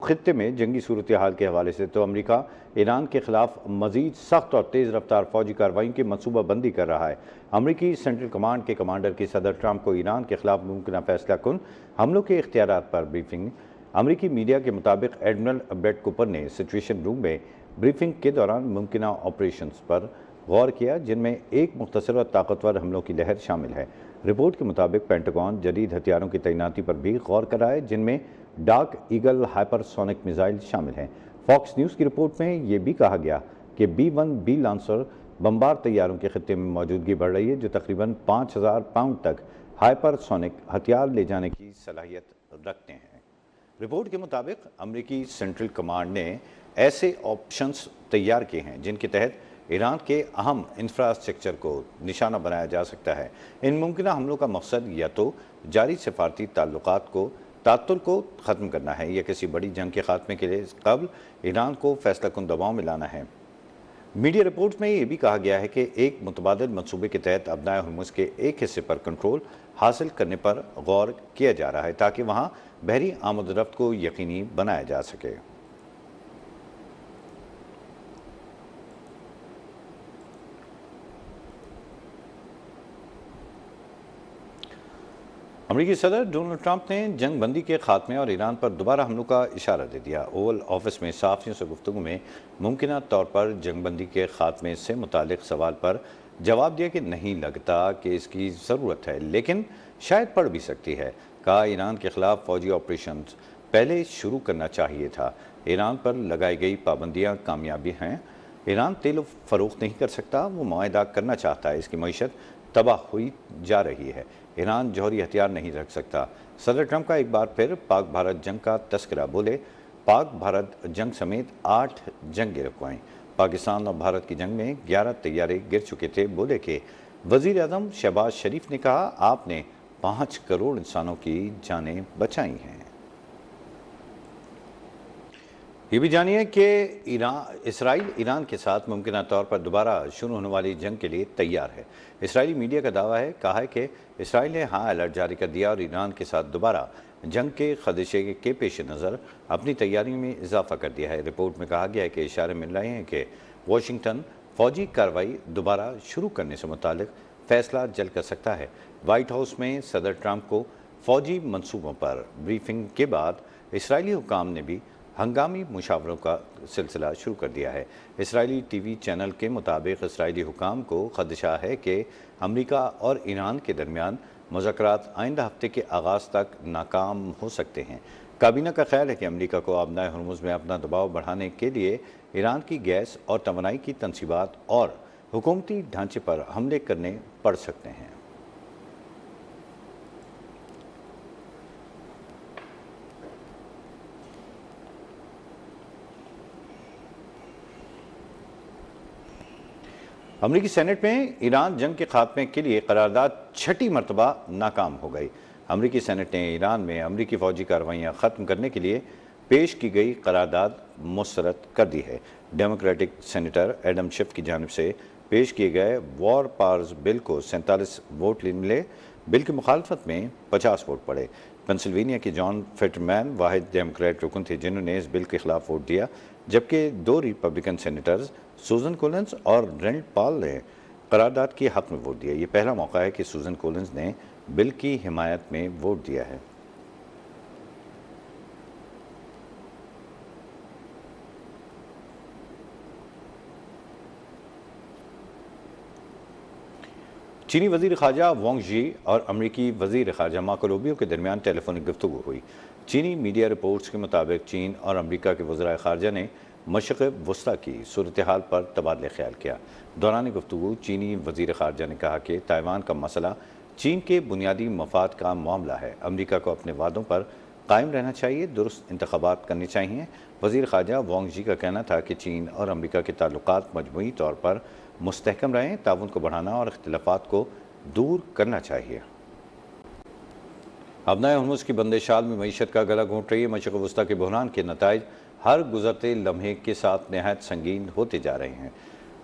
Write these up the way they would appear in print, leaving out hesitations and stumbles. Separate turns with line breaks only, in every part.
खित्ते में जंगी सूरत हाल के हवाले से तो अमरीका ईरान के खिलाफ मजीद सख्त और तेज़ रफ्तार फौजी कार्रवाई की मनसूबाबंदी कर रहा है। अमरीकी सेंट्रल कमांड के कमांडर की सदर ट्रंप को ईरान के खिलाफ मुमकिन फैसला कुन हमलों के इख्तियारात पर ब्रीफिंग। अमरीकी मीडिया के मुताबिक एडमिरल ब्रेट कूपर ने सिचुएशन रूम में ब्रीफिंग के दौरान मुमकिन ऑपरेशन पर गौर किया, जिनमें एक मुख्तसर और ताकतवर हमलों की लहर शामिल है। रिपोर्ट के मुताबिक पेंटागन जदीद हथियारों की तैनाती पर भी गौर कर रहा है, जिनमें डार्क ईगल हाइपरसोनिक मिसाइल शामिल हैं। फॉक्स न्यूज़ की रिपोर्ट में यह भी कहा गया कि B-1B लांसर बमबार तैयारों के खित्ते में मौजूदगी बढ़ रही है, जो तकरीबन 5000 पाउंड तक हाइपरसोनिक हथियार ले जाने की सलाहियत रखते हैं। रिपोर्ट के मुताबिक अमरीकी सेंट्रल कमांड ने ऐसे ऑप्शंस तैयार किए हैं जिनके तहत ईरान के अहम इंफ्रास्ट्रक्चर को निशाना बनाया जा सकता है। इन मुमकिन हमलों का मकसद या तो जारी सफारती ताल्लुकात को तातुल को ख़त्म करना है या किसी बड़ी जंग के खात्मे के लिए कबल ईरान को फैसला कुन दबाव में लाना है। मीडिया रिपोर्ट में यह भी कहा गया है कि एक मुतबादिल मनसूबे के तहत अबनाए हुर्मुज़ के एक हिस्से पर कंट्रोल हासिल करने पर गौर किया जा रहा है ताकि वहाँ बहरी आमद-ओ-रफ्त को यकीनी बनाया जा सके। अमरीकी सदर डोनाल्ड ट्रंप ने जंग बंदी के खात्मे और ईरान पर दोबारा हमलों का इशारा दे दिया। ओवल ऑफिस में सहाफ़ियों से गुफ्तगू में मुमकिन तौर पर जंग बंदी के खात्मे से मुतालिक सवाल पर जवाब दिया कि नहीं लगता कि इसकी ज़रूरत है, लेकिन शायद पड़ भी सकती है। कहा ईरान के खिलाफ फौजी ऑपरेशन पहले शुरू करना चाहिए था। ईरान पर लगाई गई पाबंदियाँ कामयाबी हैं। ईरान तेल फ़रोख्त नहीं कर सकता, वो मुआहदा करना चाहता है। इसकी मईशत तबाह हुई जा रही है। ईरान जौहरी हथियार नहीं रख सकता। सदर ट्रंप का एक बार फिर पाक भारत जंग का तस्करा। बोले, पाक भारत जंग समेत 8 जंगें रुकवाईं। पाकिस्तान और भारत की जंग में 11 तैयारे गिर चुके थे। बोले कि वज़ीर आज़म शहबाज शरीफ ने कहा, आपने 5 करोड़ इंसानों की जानें बचाई हैं। ये भी जानिए कि इसराइल ईरान के साथ मुमकिन तौर पर दोबारा शुरू होने वाली जंग के लिए तैयार है। इसराइली मीडिया का दावा है कहा है कि इसराइल ने हाँ अलर्ट जारी कर दिया और ईरान के साथ दोबारा जंग के खदशे के पेश नज़र अपनी तैयारियों में इजाफा कर दिया है। रिपोर्ट में कहा गया है कि इशारे मिल रहे हैं कि वाशिंगटन फौजी कार्रवाई दोबारा शुरू करने से मुतालिक फैसला जल्द कर सकता है। वाइट हाउस में सदर ट्रंप को फौजी मनसूबों पर ब्रीफिंग के बाद इसराइली हुकाम ने भी हंगामी मुशावरों का सिलसिला शुरू कर दिया है। इसराइली टीवी चैनल के मुताबिक इसराइली हुकाम को खदशा है कि अमेरिका और ईरान के दरमियान मुज़ाकरात आइंदा हफ्ते के आगाज़ तक नाकाम हो सकते हैं। काबीना का ख्याल है कि अमेरिका को आबनाए हुर्मुज़ में अपना दबाव बढ़ाने के लिए ईरान की गैस और तवानाई की तनसीबात और हुकूमती ढांचे पर हमले करने पड़ सकते हैं। अमरीकी सेनेट में ईरान जंग के खात्मे के लिए करारदाद 6ठी मरतबा नाकाम हो गई। अमरीकी सेनेट ने ईरान में अमरीकी फ़ौजी कार्रवाइयाँ ख़त्म करने के लिए पेश की गई करारदाद मुस्तरद कर दी है। डेमोक्रेटिक सेनेटर एडम शिफ की जानिब से पेश किए गए वॉर पावर्स बिल को 47 वोट मिले। बिल की मुखालफत में 50 वोट पड़े। पेंसिल्वेनिया के जॉन फिटरमैन वाहिद डेमोक्रेट रुकन थे जिन्होंने इस बिल के खिलाफ वोट दिया, जबकि 2 रिपब्लिकन सेनेटर्स सूजन कोलिंस और रेंड पॉल ने करारदाद के हक में वोट दिया। ये पहला मौका है कि सूजन कोलिंस ने बिल की हिमायत में वोट दिया है। चीनी वज़ीर ख़ारजा वांग यी और अमरीकी वज़ीर ख़ारजा मार्को रूबियो के दरमियान टेलीफोनिक गुफ्तगू हुई। चीनी मीडिया रिपोर्ट्स के मुताबिक चीन और अमरीका के वज़राए ख़ारजा ने मशरिक़ वस्ता की सूरत हाल पर तबादला ख्याल किया। दौरान गुफ्तगू चीनी वज़ीर ख़ारजा ने कहा कि ताइवान का मसला चीन के बुनियादी मफाद का मामला है। अमरीका को अपने वादों पर कायम रहना चाहिए, दुरुस्त इंतख़ाबात करने चाहिए। वज़ीर ख़ारजा वांग यी का कहना था कि चीन और अमरीका के ताल्लुकात मजमूई तौर पर मुस्तहकम रहें, ताउन को बढ़ाना और इख्तिलाफ़ात को दूर करना चाहिए। अबनाए हुर्मुज़ की बंदिशाल में मईशत का गला घोंट रही है। मशरिक़ वस्ता के बहरान के नताइज हर गुजरते लम्हे के साथ नहायत संगीन होते जा रहे हैं।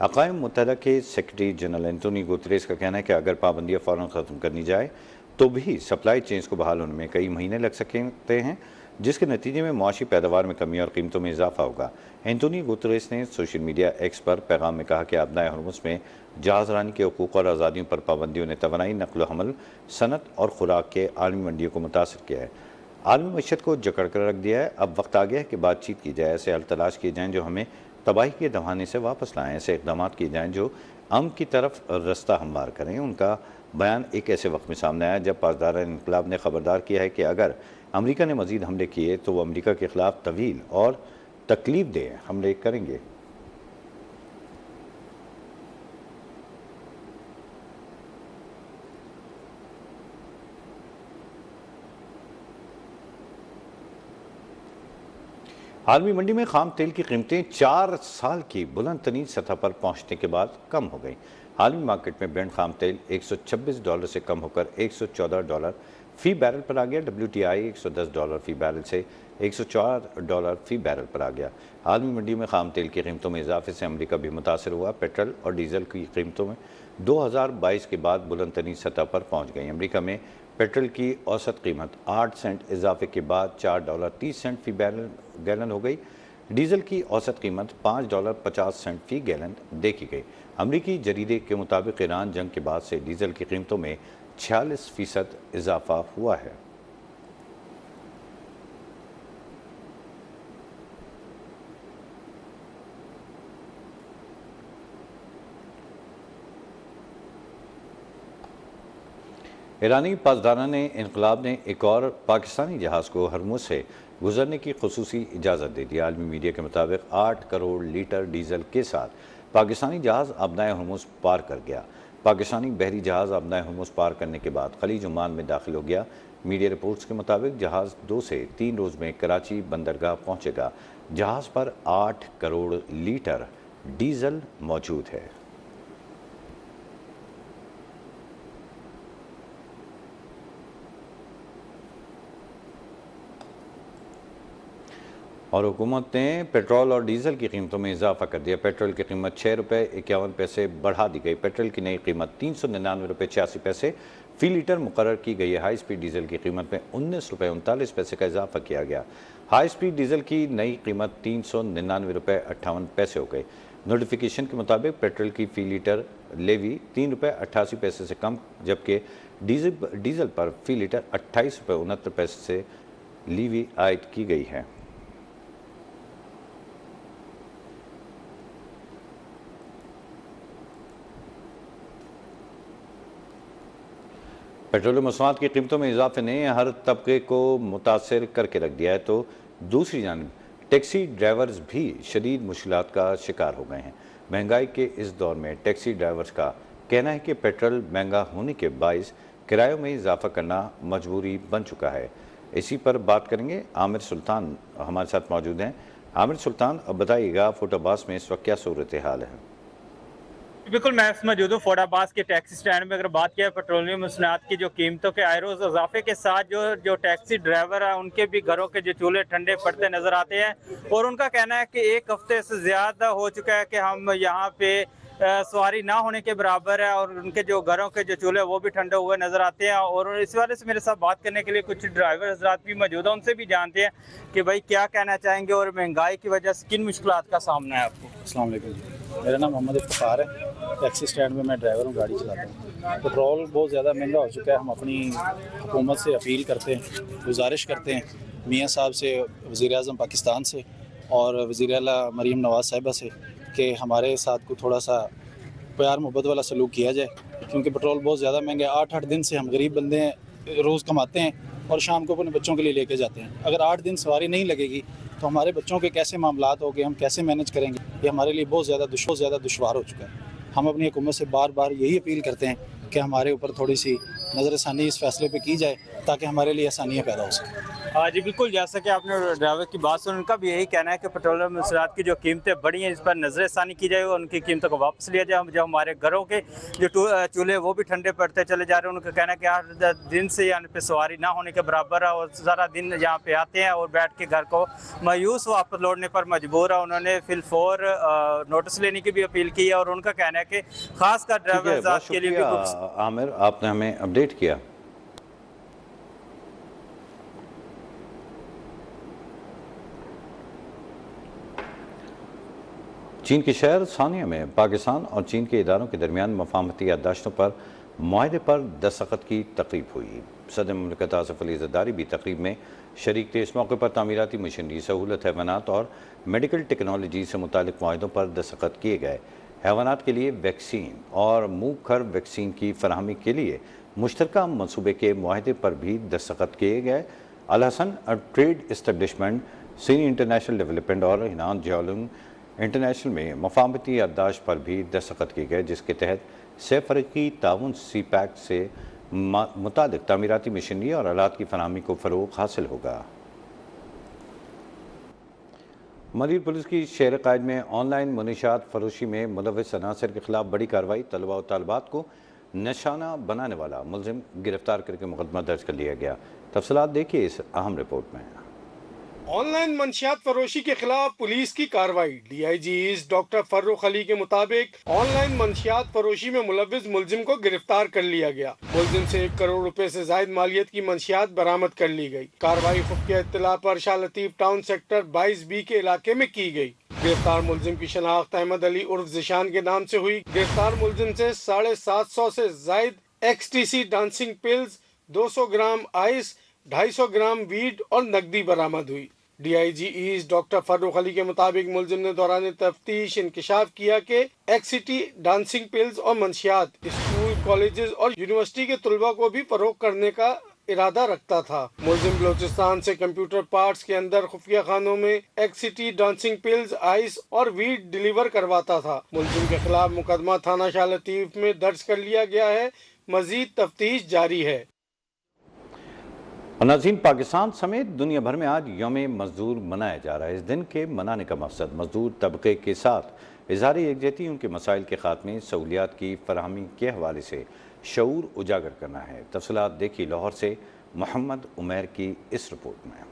अक़वाम मुत्तहिदा के सेक्रेटरी जनरल एंटोनियो गुतेरेस का कहना है कि अगर पाबंदियाँ फ़ौरन ख़त्म करनी जाए तो भी सप्लाई चेन्स को बहाल होने में कई महीने लग सकते हैं। जिसके नतीजे में मुआशी पैदावार में कमी और कीमतों में इजाफा होगा। एंटोनी गुतरेस ने सोशल मीडिया एक्स पर पैगाम में कहा कि आबनाए हरमुज़ में जहाज़रानी के हकूक़ और आज़ादियों पर पाबंदियों ने तवानाई, नक़्ल हमल, सनत और खुराक के आलमी मंडियों को मुतासर किया है। आलमी मईशत को जकड़ कर रख दिया है। अब वक्त आ गया है कि बातचीत की जाए, ऐसे हल तलाश किए जाएँ जो हमें तबाही के दहाने से वापस लाएँ, ऐसे इक़दाम किए जाएँ जो अमन की तरफ रास्ता हमवार करें। उनका बयान एक ऐसे वक्त में सामने आया जब पासदार इनकलाब ने खबरदार किया है कि अगर अमरीका ने मज़ीद हमले किए तो वो अमरीका के ख़िलाफ़ तवील और तकलीफ दे हमले करेंगे। आलमी मंडी में खाम तेल की कीमतें 4 साल की बुलंद तरीन सतह पर पहुंचने के बाद कम हो गई। आलमी मार्केट में ब्रेंट खाम तेल $126 से कम होकर $114 फ़ी बैरल पर आ गया। WTI $110 फ़ी बैरल से $104 फ़ी बैरल पर आ गया। आलमी मंडी में खाम तेल की कीमतों में इजाफे से अमरीका भी मुतासर हुआ। पेट्रोल और डीजल की कीमतों में 2022 के बाद बुलंद तरीन सतह पर पहुँच गई। अमरीका में पेट्रोल की औसत कीमत 8 सेंट इजाफे के बाद $4.30 फ़ी गैलन हो गई। डीजल की औसत कीमत $5.50 फ़ी गैलन देखी गई। अमरीकी जरीदे के मुताबिक ईरान जंग के बाद से डीजल की कीमतों में 46% इजाफा हुआ है। ईरानी पासदारान इनकलाब ने एक और पाकिस्तानी जहाज़ को हरमुज़ से गुजरने की खुसूसी इजाज़त दे दी। आलमी मीडिया के मुताबिक 8 करोड़ लीटर डीजल के साथ पाकिस्तानी जहाज़ आबनाए हरमुज़ पार कर गया। पाकिस्तानी बहरी जहाज़ आबनाए हरमुज़ पार करने के बाद खलीज ओमान में दाखिल हो गया। मीडिया रिपोर्ट्स के मुताबिक जहाज़ 2 से 3 रोज़ में कराची बंदरगाह पहुँचेगा। जहाज़ पर 8 करोड़ लीटर डीजल मौजूद है। और हुकूमत ने पेट्रोल और डीजल की कीमतों में इजाफा कर दिया। पेट्रोल की कीमत ₹6.51 बढ़ा दी गई। पेट्रोल की नई कीमत ₹399.86 फ़ी लीटर मुकर्रर की गई है। हाई स्पीड डीजल की कीमत में ₹19.39 का इजाफा किया गया। हाई स्पीड डीजल की नई कीमत ₹399.58 हो गई। नोटिफिकेशन के मुताबिक पेट्रोल की फ़ी लीटर लेवी ₹3.88 से कम, जबकि डीजल पर फ़ी लीटर ₹28.69 से लीवी आयद की गई है। पेट्रोलियम मसनूआत की कीमतों में इजाफे ने हर तबके को मुतासर करके रख दिया है, तो दूसरी जानिब टैक्सी ड्राइवर्स भी शदीद मुश्किलात का शिकार हो गए हैं। महंगाई के इस दौर में टैक्सी ड्राइवर्स का कहना है कि पेट्रोल महंगा होने के बाइस किरायों में इजाफा करना मजबूरी बन चुका है। इसी पर बात करेंगे। आमिर सुल्तान हमारे साथ मौजूद हैं। आमिर सुल्तान, अब बताइएगा फोर्ट अब्बास में इस वक्त क्या सूरत हाल है?
बिल्कुल, मैं मौजूद हूँ फोर्ट अब्बास के टैक्सी स्टैंड में। अगर बात किया पेट्रोलियम मसनूआत की जो कीमतों के आए रोज़ इजाफे के साथ जो टैक्सी ड्राइवर है उनके भी घरों के जो चूल्हे ठंडे पड़ते नजर आते हैं और उनका कहना है कि 1 हफ्ते से ज़्यादा हो चुका है कि हम यहाँ पे सवारी ना होने के बराबर है और उनके जो घरों के जो चूल्हे वो भी ठंडे हुए नजर आते हैं। और इस वाले से मेरे साथ बात करने के लिए कुछ ड्राइवर हजरात भी मौजूद हैं, उनसे भी जानते हैं कि भाई क्या कहना चाहेंगे और महंगाई की वजह से किन मुश्किलात का सामना है आपको।
अस्सलाम वालेकुम जी, मेरा नाम मोहम्मद इफ्तिखार है। टैक्सी स्टैंड में मैं ड्राइवर हूँ, गाड़ी चलाता हूँ। पेट्रोल बहुत ज़्यादा महंगा हो चुका है। हम अपनी हुकूमत से अपील करते हैं, गुजारिश करते हैं मियाँ साहब से, वज़ीर-ए-आज़म पाकिस्तान से और वज़ीर आला मरीम नवाज़ साहिबा से कि हमारे साथ को थोड़ा सा प्यार मोहब्बत वाला सलूक किया जाए, क्योंकि पेट्रोल बहुत ज़्यादा महंगा है। 8-8 दिन से हम गरीब बंदे हैं, रोज़ कमाते हैं और शाम को अपने बच्चों के लिए लेके जाते हैं। अगर 8 दिन सवारी नहीं लगेगी तो हमारे बच्चों के कैसे मामलात होंगे, हम कैसे मैनेज करेंगे? ये हमारे लिए बहुत ज़्यादा दुश्वार हो चुका है। हम अपनी हुकूमत से बार बार यही अपील करते हैं कि हमारे ऊपर थोड़ी सी नज़रसानी इस फैसले पे की जाए ताकि हमारे लिए आसानियाँ पैदा हो सकें।
हाँ जी, बिल्कुल, जैसा कि आपने ड्राइवर की बात सुनी, उनका भी यही कहना है कि पेट्रोलियम मसनूआत की जो कीमतें बढ़ी हैं इस पर नज़रसानी की जाए और उनकी कीमतों को वापस लिया जाए। जो हमारे घरों के जो चूल्हे वो भी ठंडे पड़ते चले जा रहे हैं। उनका कहना है कि 8 दिन से यहाँ पे सवारी ना होने के बराबर है और सारा दिन यहाँ पे आते हैं और बैठ के घर को मायूस वापस लौटने पर मजबूर है। उन्होंने फिलफोर नोटिस लेने की भी अपील की है और उनका कहना है कि खासकर ड्राइवर के लिए भी
आमिर, आपने हमें अपडेट किया। चीन के शहर सानिया में पाकिस्तान और चीन के इदारों के दरमियान मफाहमती याददाश्तों पर मुआहदे पर दस्तखत की तकरीब हुई। सदर मुमलिकत आसिफ अली ज़रदारी भी तकरीब में शरीक थे। इस मौके पर तामीराती मशीनरी, सहूलत, हैवानात और मेडिकल टेक्नोलॉजी से मुतालिक मुआहदों पर दस्तखत किए गए। हैवानात के लिए वैक्सीन और मुँह खर वैक्सीन की फराहमी के लिए मुश्तरका मनसूबे के मुआहदे पर भी दस्तखत किए गए। अल हसन ट्रेड इस्टेब्लिशमेंट, सीनी इंटरनेशनल डेवलपमेंट और हिनान जियोलुंग इंटरनेशनल में मफाहमती याददाश्त पर भी दस्तखत किए गए, जिसके तहत सैफरकी ताउन सी पैक्ट से मुतालिक तामीराती मशीनरी और आलात की फराहमी को फ़रोग़ हासिल होगा। मरीर पुलिस की शेर कायद में ऑनलाइन मुनशियात फरोशी में मुलव्वस अनासर के खिलाफ बड़ी कार्रवाई। तलबा और तालिबात को निशाना बनाने वाला मुलजिम गिरफ्तार करके मुकदमा दर्ज कर लिया गया। तफसीलात देखिए इस अहम रिपोर्ट में।
ऑनलाइन मंशियात फरोशी के खिलाफ पुलिस की कार्रवाई। DIG east doctor Farrukh Ali के मुताबिक ऑनलाइन मंशियात फरोशी में मुलव्विस मुलजिम को गिरफ्तार कर लिया गया। मुलजिम से 1 करोड़ रुपए से जायद मालियत की मंशियात बरामद कर ली गई। कार्रवाई खुफिया इत्तला पर Shah Latif town sector 22B के इलाके में की गई। गिरफ्तार मुलजिम की शनाख्त अहमद अली उर्फ जिशान के नाम से हुई। गिरफ्तार मुलजिम से 750 से जायद XTC dancing pills, 200 gram ice, 250 ग्राम वीड और नकदी बरामद हुई। DIG east doctor Farrukh Ali के मुताबिक मुलजिम ने दौरान तफ्तीश इंकशाफ किया कि XCT डांसिंग पिल्स और मंशियात स्कूल, कॉलेजेस और यूनिवर्सिटी के तलबा को भी फरोख्त करने का इरादा रखता था। मुलजिम बलोचिस्तान से कंप्यूटर पार्ट्स के अंदर खुफिया खानों में XCT डांसिंग पिल्स, आइस और वीड डिलीवर करवाता था। मुलजिम के खिलाफ मुकदमा थाना शाह लतीफ में दर्ज कर लिया गया है। मजीद तफ्तीश जारी है।
नाज़रीन, पाकिस्तान समेत दुनिया भर में आज यौम मजदूर मनाया जा रहा है। इस दिन के मनाने का मकसद मजदूर तबके के साथ इज़हार यकजहती, उनके मसाइल के खात्मे, सहूलियात की फराहमी के हवाले से शऊर उजागर करना है। तफसीलात देखिए लाहौर से मोहम्मद उमैर की इस रिपोर्ट में।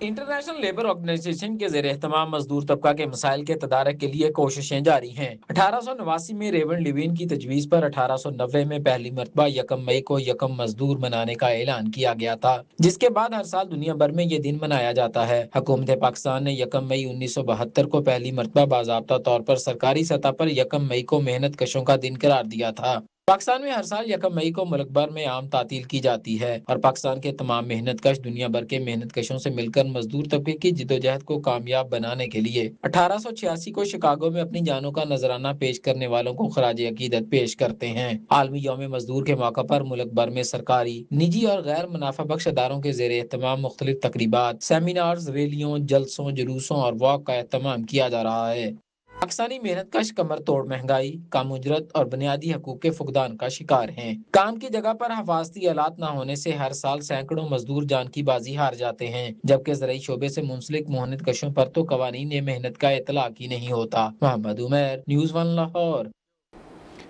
इंटरनेशनल लेबर ऑर्गेनाइजेशन के ज़ेर एहतमाम मजदूर तबका के मसाइल के तदारक के लिए कोशिशें जारी हैं। 1889 में रेवन लिविन की तजवीज़ पर 1890 में पहली मरतबा 1 मई को यकम मजदूर मनाने का ऐलान किया गया था, जिसके बाद हर साल दुनिया भर में ये दिन मनाया जाता है। हुकूमत पाकिस्तान ने 1 मई 1972 को पहली मरतबा बाज़ाब्ता तौर पर सरकारी सतह पर 1 मई को मेहनत कशों का दिन करार दिया था। पाकिस्तान में हर साल 1 मई को मुल्क भर में आम तातील की जाती है और पाकिस्तान के तमाम मेहनत कश दुनिया भर के मेहनत कशों से मिलकर मजदूर तबके की जिदोजहद को कामयाब बनाने के लिए 1886 को शिकागो में अपनी जानों का नजराना पेश करने वालों को खराज अकीदत पेश करते हैं। आलमी यौम मजदूर के मौका पर मुल्क भर में सरकारी, निजी और गैर मुनाफा बख्श अदारों के जेर एहतमाम मुख्तलिफ तकरीबात, सेमिनार्स, रैलियों, जलसों, जुलूसों और वॉक का एहतमाम किया जा रहा है। पाकिस्तानी मेहनत कश कमर तोड़ महंगाई, कम उजरत और बुनियादी हकूक के फुकदान का शिकार हैं। काम की जगह पर हिफाजती आलात न होने से हर साल सैकड़ों मजदूर जान की बाजी हार जाते हैं, जबकि ज़राई शोबे से मुंसलिक मेहनत कशों पर तो कवानीन मेहनत का इतलाक ही नहीं होता। मोहम्मद उमैर, न्यूज़ 1 लाहौर।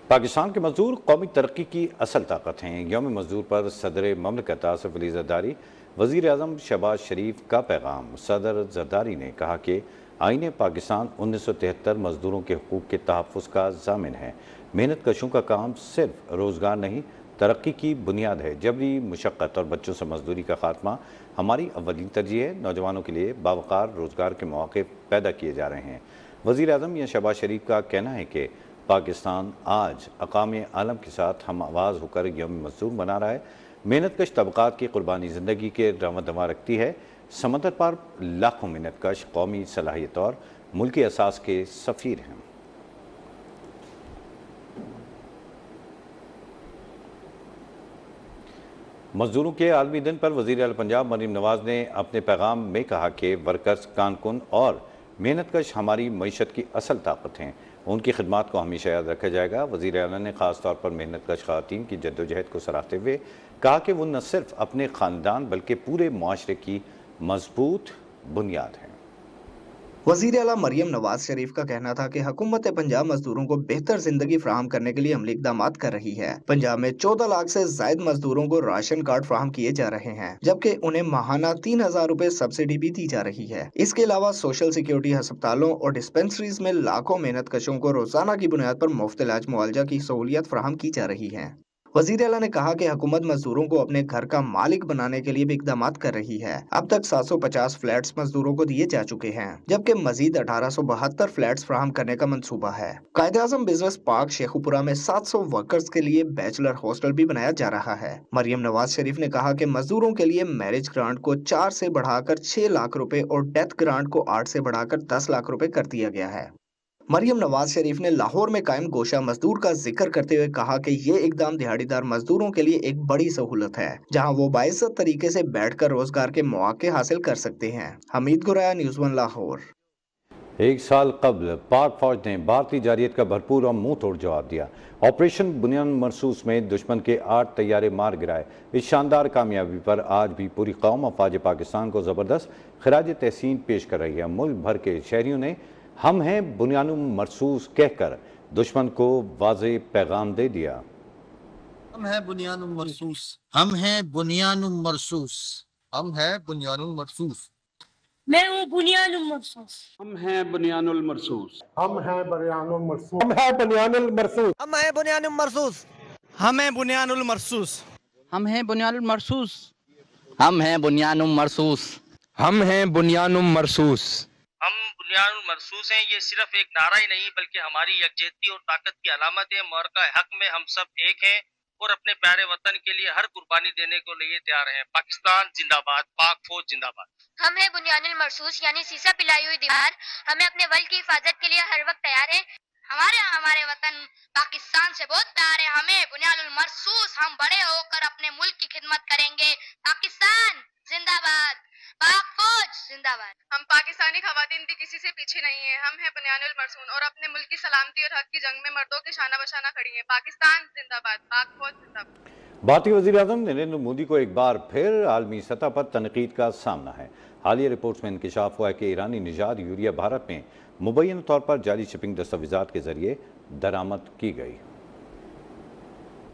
पाकिस्तान के मजदूर कौमी तरक्की की असल ताकत हैं। यौम मजदूर पर सदर ममलिकत आसिफ अली ज़रदारी, वज़ीर आज़म शहबाज शरीफ का पैगाम। सदर ज़रदारी ने कहा कि आईन पाकिस्तान 1973 मजदूरों के हकूक़ के तहफ़्फ़ुज़ का ज़ामिन है। मेहनत कशों का काम सिर्फ रोज़गार नहीं, तरक्की की बुनियाद है। जबरी मुशक्क़त और बच्चों से मजदूरी का खात्मा हमारी अव्वलीन तरजीह है। नौजवानों के लिए बावकार रोज़गार के मौक़े पैदा किए जा रहे हैं। वज़ीर आज़म या शहबाज शरीफ का कहना है कि पाकिस्तान आज अक़ाम आलम के साथ हम आवाज़ होकर यौम मजदूर मना रहा है। मेहनत कश तबक़ात की कुर्बानी ज़िंदगी के रवां रखती है। समंदर पर लाखों मेहनत कश कौमी सलाहियत और मुल्की असास के सफ़ीर हैं। मजदूरों के आलमी दिन पर वज़ीर आला पंजाब मरीम नवाज़ ने अपने पैगाम में कहा कि वर्कर्स कारकुन और मेहनत कश हमारी मईशत की असल ताकत हैं। उनकी खिदमात को हमेशा याद रखा जाएगा। वज़ीर आला ने ख़ास तौर पर मेहनत कश ख़वातीन की जद्दोजहद को सराहते हुए कहा कि वो न सिर्फ अपने ख़ानदान बल्कि पूरे मुआशरे की मजबूत बुनियाद है।
वज़ीर आला मरियम नवाज शरीफ का कहना था कि हुकूमत पंजाब मजदूरों को बेहतर जिंदगी फराहम करने के लिए अमली इक़दाम कर रही है। पंजाब में 14 लाख से जायद मजदूरों को राशन कार्ड फराहम किए जा रहे हैं, जबकि उन्हें माहाना 3000 रुपए सब्सिडी भी दी जा रही है। इसके अलावा सोशल सिक्योरिटी अस्पतालों और डिस्पेंसरीज में लाखों मेहनत कशों को रोजाना की बुनियाद पर मुफ्त इलाज मुआवजा की सहूलियत फराहम की जा रही है। वजीर आला ने कहा कि हुकूमत मजदूरों को अपने घर का मालिक बनाने के लिए भी इकदाम कर रही है। अब तक 750 फ्लैट्स मजदूरों को दिए जा चुके हैं, जबकि मजीद 1872 फ्लैट्स फराहम करने का मंसूबा है। कायद-ए-आज़म बिजनेस पार्क शेखुपुरा में 700 वर्कर्स के लिए बैचलर हॉस्टल भी बनाया जा रहा है। मरियम नवाज शरीफ ने कहा कि मजदूरों के लिए मैरिज ग्रांट को 4 से बढ़ाकर 6 लाख रुपए और डेथ ग्रांट को 8 से बढ़ाकर 10 लाख रुपए कर दिया गया है। मरियम नवाज शरीफ ने लाहौर में कायम गोशा मजदूर का जिक्र करते हुए कहा कि ये इकदाम दिहाड़ीदार मजदूरों के लिए एक बड़ी सहूलत है, जहां वो बाइज्जत तरीके से बैठकर रोजगार के मौके हासिल कर सकते हैं। Hamid Guraya, news one Lahore.
एक साल कबल पाक फौज ने भारतीय जारियत का भरपूर और मुंह तोड़ जवाब दिया। ऑपरेशन बुनियान मरसूस में दुश्मन के 8 तैयारे मार गिराए। इस शानदार कामयाबी पर आज भी पूरी कौम अफवाज पाकिस्तान को ज़बरदस्त खराज तहसीन पेश कर रही है। मुल्क भर के शहरियों ने हम हैं बुनियानुम मरसूस कहकर दुश्मन को वाज़े पैगाम दे दिया।
हम हैं बुनियानुम मरसूस, हम हैं बुनियानुम मरसूस, हम हैं बुनियानुल मरसूस।
मैं हूँ बुनियानुल मरसूस,
हम हैं बुनियानुल मरसूस,
हम हैं बुनियानुल मरसूस, हम हैं बुनियानुल मरसूस,
हम हैं बुनियानुल मरसूस, हम हैं बुनियानुल मरसूस,
हम हैं बुनियानुल मरसूस, हम हैं बुनियानुल मरसूस,
हम हैं बुनियानुल मरसूस।
हम बुनियानुल मरसूस हैं। ये सिर्फ एक नारा ही नहीं बल्कि हमारी यकजहती और ताकत की अलामत है। मौका हक में हम सब एक हैं और अपने प्यारे वतन के लिए हर कुर्बानी देने को लिए तैयार हैं। पाकिस्तान जिंदाबाद, पाक फौज जिंदाबाद।
हम हैं बुनियानुल मरसूस यानी सीसा पिलाई हुई दीवार। हमें अपने वल की हिफाजत के लिए हर वक्त तैयार है। हमारे वतन पाकिस्तान से बहुत प्यार है। हमें बुनियानुल मरसूस, हम बड़े होकर अपने मुल्क की खिदमत करेंगे। पाकिस्तान जिंदाबाद, पाक फौज जिंदाबाद।
हम पाकिस्तानी खवातीन भी किसी से पीछे नहीं है। हम हैं बुनियानुल मरसूस और अपने मुल्क की सलामती और हक की जंग में मर्दों के शाना बशाना खड़ी हैं। पाकिस्तान जिंदाबाद, पाक फौज जिंदाबाद।
भारतीय वज़ीर आज़म नरेंद्र मोदी को एक बार फिर आलमी सतह पर तनकीद का सामना है। हालिया रिपोर्ट्स में इंकशाफ हुआ है कि ईरानी निजात यूरिया भारत में मुबैन तौर पर जाली शिपिंग दस्तावेजात के जरिए दरामद की गई।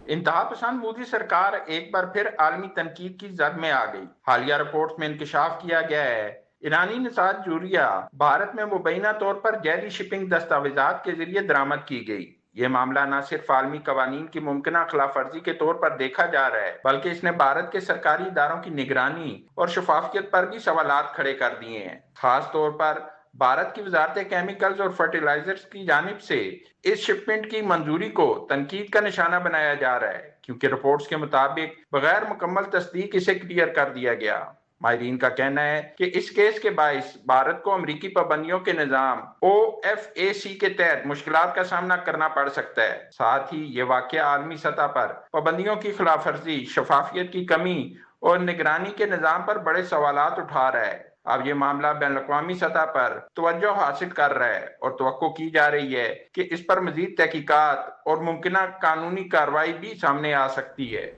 इंतहा पसंद मोदी सरकार एक बार फिर आलमी तनकीद की जद में आ गई। हालिया रिपोर्ट में इंकशाफ किया गया है ईरानी निजात यूरिया भारत में मुबैना तौर पर जैली शिपिंग दस्तावेजात के जरिए दरामद की गई। ये मामला न सिर्फ आलमी कवानीन की मुमकिन खिलाफ वर्जी के तौर पर देखा जा रहा है बल्कि इसने भारत के सरकारी इदारों की निगरानी और शफाफियत पर भी सवालात खड़े कर दिए हैं। खास तौर पर भारत की वजारत केमिकल्स और फर्टिलाइजर्स की जानिब से इस शिपमेंट की मंजूरी को तनकीद का निशाना बनाया जा रहा है, क्योंकि रिपोर्ट्स के मुताबिक बगैर मुकम्मल तस्दीक इसे क्लियर कर दिया गया। माहिरीन का कहना है कि इस केस के बाइस भारत को अमरीकी पाबंदियों के निजाम OFAC के तहत मुश्किलात का सामना करना पड़ सकता है। साथ ही ये वाकया आलमी सतह पर पाबंदियों की खिलाफ वर्जी, शफाफियत की कमी और निगरानी के निजाम पर बड़े सवालात उठा रहा है। अब ये मामला बैनुल-अक़वामी सतह पर तवज्जो हासिल कर रहा है और तवक्को की जा रही है कि इस पर मजीद तहकीकात और मुमकिन कानूनी कार्रवाई भी सामने आ सकती है।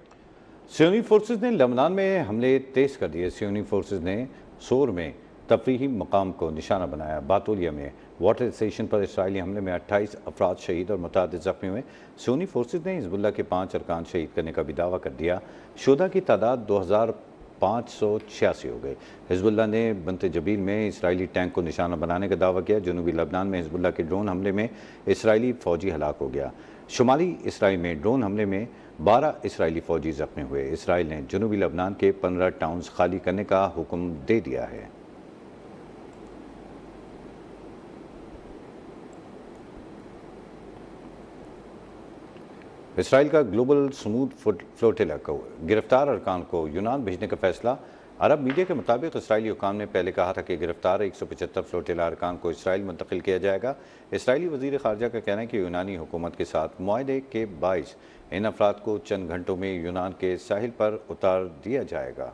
सियोनी फोर्सेज ने लबनान में हमले तेज कर दिए। सियोनी फोर्सेज ने सोर में तफरीही मकाम को निशाना बनाया। बातूलिया में वाटर स्टेशन पर इसराइली हमले में 28 अफराद शहीद और मुतअद्दिद जख्मी हुए। सियोनी फोर्सेज ने हिजबुल्लाह के 5 अरकान शहीद करने का भी दावा कर दिया। शुहदा की तादाद 2586 हो गए। हिजबुल्लाह ने बंत जबील में इसराइली टैंक को निशाना बनाने का दावा किया। जनूबी लबनान में हिजबुल्लाह के ड्रोन हमले में इसराइली फौजी हलाक हो गया। शुमाली इसराइल में ड्रोन हमले में 12 इसराइली फौजी जख्मी हुए। इसराइल ने जनूबी लबनान के 15 टाउन्स खाली करने का हुक्म दे दिया है। इसराइल का ग्लोबल स्मूथ फ्लोटिला को गिरफ्तार अरकान को यूनान भेजने का फैसला। अरब मीडिया के मुताबिक इसराइली हुकाम ने पहले कहा था कि गिरफ्तार 175 फ्लोटिला अरकान को इसराइल मुंतकिल किया जाएगा। इसराइली वजीर खारजा का कहना है कि यूनानी हुकूमत के साथ मुआहदे के बाइस इन अफराद को चंद घंटों में यूनान के साहिल पर उतार दिया जाएगा।